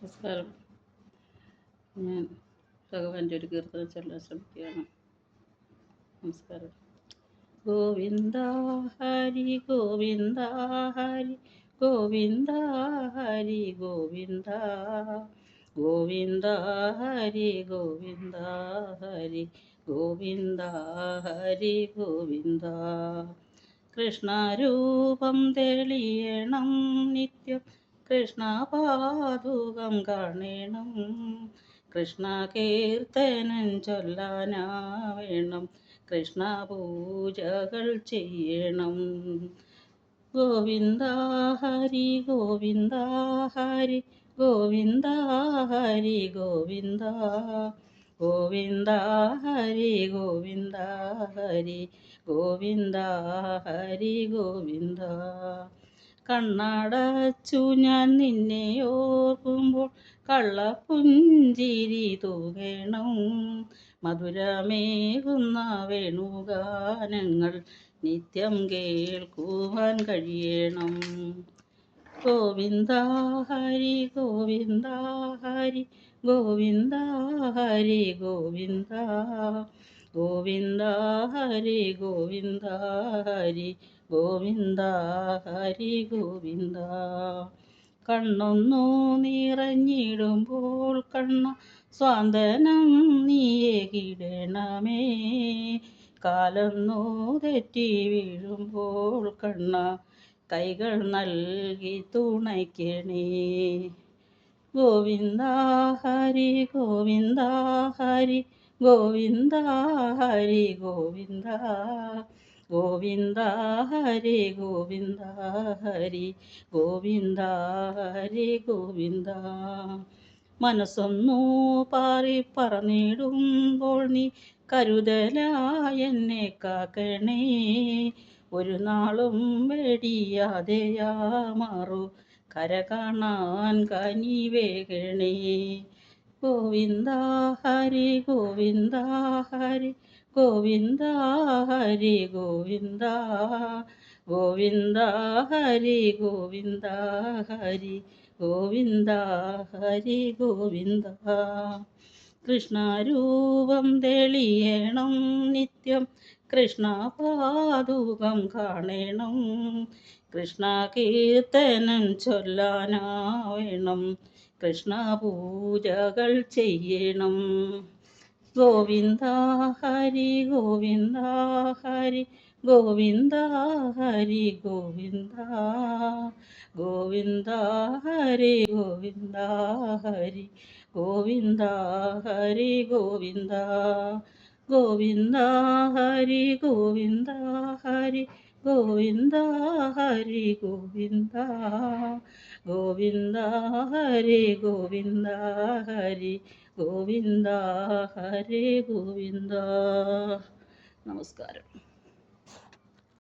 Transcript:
നമസ്കാരം. ഞാൻ ഭഗവാന്റെ ഒരു കീർത്തനം ചൊല്ലാൻ ശ്രമിക്കുകയാണ്. നമസ്കാരം. ഗോവിന്ദ ഹരി ഗോവിന്ദ ഹരി ഗോവിന്ദ ഹരി ഗോവിന്ദ ഗോവിന്ദ ഹരി ഗോവിന്ദ ഹരി ഗോവിന്ദ ഹരി ഗോവിന്ദ. കൃഷ്ണരൂപം തെളിയണം നിത്യം, കൃഷ്ണപാദുകം കാണണം, കൃഷ്ണ കീർത്തനം ചൊല്ലാനാവേണം, കൃഷ്ണ പൂജകൾ ചെയ്യണം. ഗോവിന്ദ ഹരി ഗോവിന്ദ ഹരി ഗോവിന്ദ ഹരി ഗോവിന്ദ ഗോവിന്ദ ഹരി ഗോവിന്ദ ഹരി ഗോവിന്ദ ഹരി ഗോവിന്ദ. കണ്ണടച്ചു ഞാൻ നിന്നെ ഓർക്കുമ്പോൾ കള്ളപ്പുഞ്ചിരി തൂകണം, മധുരമേകുന്ന വേണുഗാനങ്ങൾ നിത്യം കേൾക്കുവാൻ കഴിയണം. ഗോവിന്ദ ഹരി ഗോവിന്ദ ഹരി ഗോവിന്ദ ഹരി ഗോവിന്ദ ഗോവിന്ദ ഹരി ഗോവിന്ദ ഹരി ഗോവിന്ദ ഹരി ഗോവിന്ദ. കണ്ണൊന്നു നിറഞ്ഞിടുമ്പോൾ കണ്ണ സ്വാന്തനം നീയേകിടണമേ, കാലൊന്നു തെറ്റി വീഴുമ്പോൾ കണ്ണ കൈകൾ നൽകി തുണയ്ക്കണേ. ഗോവിന്ദ ഹരി ഗോവിന്ദ ഹരി ഗോവിന്ദ ഹരി ഗോവിന്ദ ഗോവിന്ദ ഹരി ഗോവിന്ദ ഹരി ഗോവിന്ദ ഹരി ഗോവിന്ദ. മനസ്സൊന്നു പാറി പറന്നിടുമ്പോൾ നീ കരുതലായി എന്നെ കാക്കണേ, ഒരു നാളും വെടിയാതെയാമാറു കര കാണാൻ കനിവേകണേ. ഗോവിന്ദ ഹരി ഗോവിന്ദ ഹരി ഗോവിന്ദ ഹരി ഗോവിന്ദ ഗോവിന്ദ ഹരി ഗോവിന്ദ ഹരി ഗോവിന്ദ ഹരി ഗോവിന്ദ. കൃഷ്ണരൂപം തെളിയണം നിത്യം, കൃഷ്ണപാദുകം കാണണം, കൃഷ്ണ കീർത്തനം ചൊല്ലാനാവേണം, കൃഷ്ണ പൂജകൾ ചെയ്യണം. ഗോവിന്ദ ഹരി ഗോവിന്ദ ഹരി ഗോവിന്ദ ഹരി ഗോവിന്ദ ഗോവിന്ദ ഹരി ഗോവിന്ദ ഹരി ഗോവിന്ദ ഹരി ഗോവിന്ദ. ഗോവിന്ദ ഹരി ഗോവിന്ദ ഹരി ഗോവിന്ദ ഹരി ഗോവിന്ദ ഗോവിന്ദ ഹരി ഗോവിന്ദ ഹരി ഗോവിന്ദ ഹരി ഗോവിന്ദ. നമസ്കാരം.